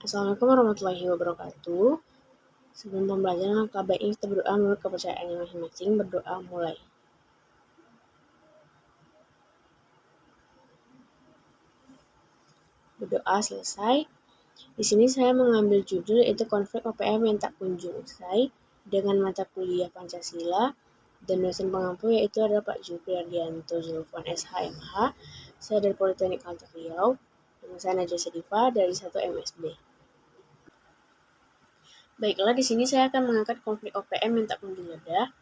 Assalamualaikum warahmatullahi wabarakatuh. Sebelum pembelajaran, langkah baiknya kita berdoa menurut kepercayaannya masing-masing. Berdoa mulai. Berdoa selesai. Di sini saya mengambil judul yaitu konflik OPM yang tak kunjung usai dengan mata kuliah Pancasila dan dosen pengampu yaitu adalah Pak Jupriardianto Zulfan SHMH. Saya dari Politeknik Alta Riau. Nama saya Najwa Sedifa dari 1 MSB. Baiklah, di sini saya akan mengangkat konflik OPM yang tak kunjung reda,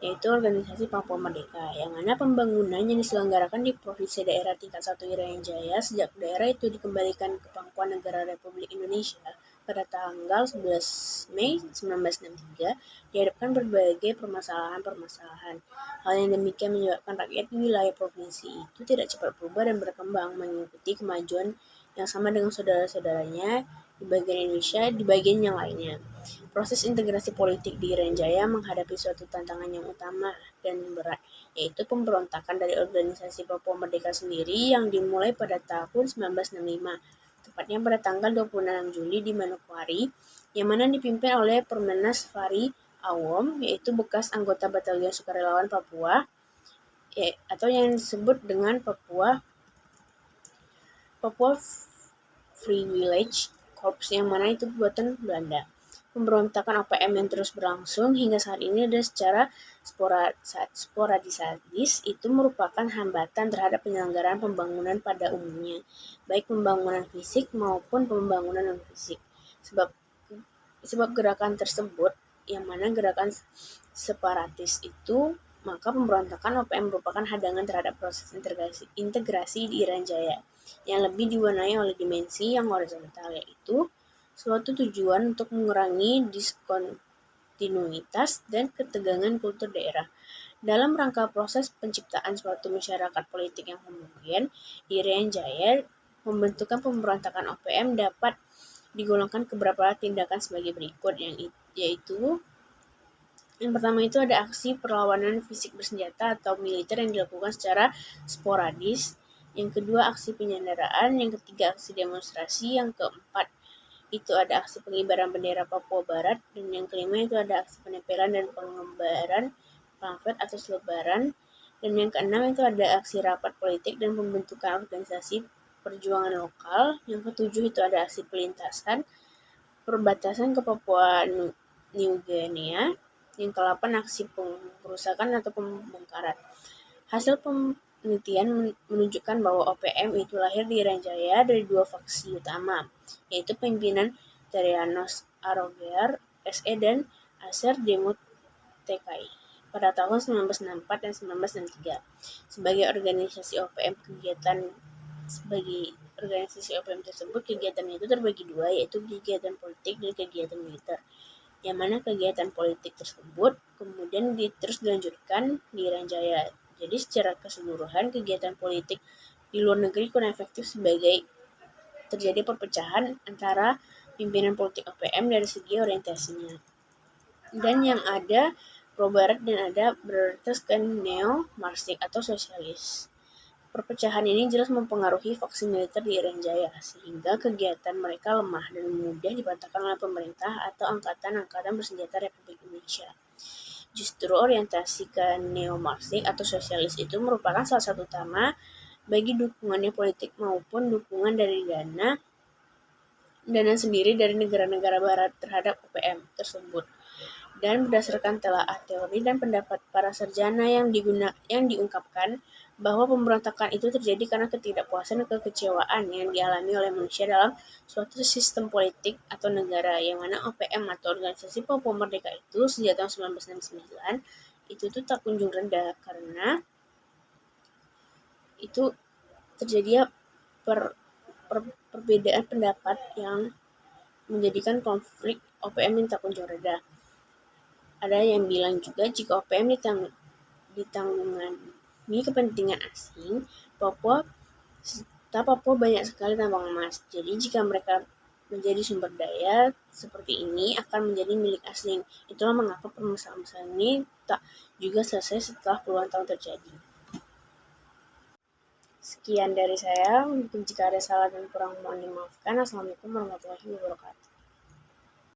yaitu Organisasi Papua Merdeka, yang mana pembangunan yang diselenggarakan di Provinsi Daerah Tingkat 1 Irian Jaya sejak daerah itu dikembalikan ke Pangkuan Negara Republik Indonesia pada tanggal 11 Mei 1963 dihadapkan berbagai permasalahan-permasalahan. Hal yang demikian menyebabkan rakyat di wilayah provinsi itu tidak cepat berubah dan berkembang mengikuti kemajuan yang sama dengan saudara-saudaranya di bagian Indonesia di bagian yang lainnya. Proses integrasi politik di Irian Jaya menghadapi suatu tantangan yang utama dan berat, yaitu pemberontakan dari organisasi Papua Merdeka sendiri yang dimulai pada tahun 1965, tepatnya pada tanggal 26 Juli di Manokwari, yang mana dipimpin oleh Permenas Fari Awom, yaitu bekas anggota Batalion Sukarelawan Papua, atau yang disebut dengan Papua Free Village Corps, yang mana itu buatan Belanda. Pemberontakan OPM yang terus berlangsung hingga saat ini dan secara sporadis itu merupakan hambatan terhadap penyelenggaraan pembangunan pada umumnya, baik pembangunan fisik maupun pembangunan non-fisik. Sebab gerakan tersebut, yang mana gerakan separatis itu, maka pemberontakan OPM merupakan hadangan terhadap proses integrasi di Irian Jaya, yang lebih diwarnai oleh dimensi yang horizontal, yaitu suatu tujuan untuk mengurangi diskontinuitas dan ketegangan kultur daerah. Dalam rangka proses penciptaan suatu masyarakat politik yang homogen, di Irian Jaya, pembentukan pemberontakan OPM dapat digolongkan ke beberapa tindakan sebagai berikut, yaitu yang pertama itu ada aksi perlawanan fisik bersenjata atau militer yang dilakukan secara sporadis. Yang kedua aksi penyanderaan, yang ketiga aksi demonstrasi, yang keempat itu ada aksi pengibaran bendera Papua Barat, dan yang kelima itu ada aksi penempelan dan pengembaran pamflet atau selebaran, dan yang keenam itu ada aksi rapat politik dan pembentukan organisasi perjuangan lokal, yang ketujuh itu ada aksi pelintasan perbatasan ke Papua New Guinea, yang ke-8 aksi pengerusakan atau pembongkaran. Hasil penelitian menunjukkan bahwa OPM itu lahir di Irian Jaya dari dua faksi utama, yaitu pimpinan Terianos Arogear SE dan Aser Demut TKI pada tahun 1964 dan 1963. Sebagai organisasi OPM tersebut, kegiatannya itu terbagi dua, yaitu kegiatan politik dan kegiatan militer, yang mana kegiatan politik tersebut kemudian terus dilanjutkan di Irian Jaya. Jadi secara keseluruhan kegiatan politik di luar negeri kurang efektif sebagai terjadi perpecahan antara pimpinan politik OPM dari segi orientasinya. Dan yang ada pro barat dan ada berdasarkan neo-Marxik atau sosialis. Perpecahan ini jelas mempengaruhi faksi militer di Irian Jaya, sehingga kegiatan mereka lemah dan mudah dipatahkan oleh pemerintah atau angkatan-angkatan bersenjata Republik Indonesia. Justru orientasi ke neo-Marxik atau sosialis itu merupakan salah satu utama bagi dukungannya politik maupun dukungan dari dana sendiri dari negara-negara barat terhadap OPM tersebut. Dan berdasarkan telaah teori dan pendapat para sarjana yang diungkapkan bahwa pemberontakan itu terjadi karena ketidakpuasan dan kekecewaan yang dialami oleh manusia dalam suatu sistem politik atau negara, yang mana OPM atau Organisasi Papua Merdeka itu sejak tahun 1969 itu tuh tak kunjung reda karena itu terjadi perbedaan pendapat yang menjadikan konflik OPM yang tak kunjung reda. Ada yang bilang juga jika OPM ditanggungi kepentingan asing, Papua banyak sekali tambang emas. Jadi jika mereka menjadi sumber daya seperti ini akan menjadi milik asing. Itulah mengapa permasalahan ini tak juga selesai setelah puluhan tahun terjadi. Sekian dari saya, mungkin jika ada salah dan kurang mohon dimaafkan. Assalamualaikum warahmatullahi wabarakatuh.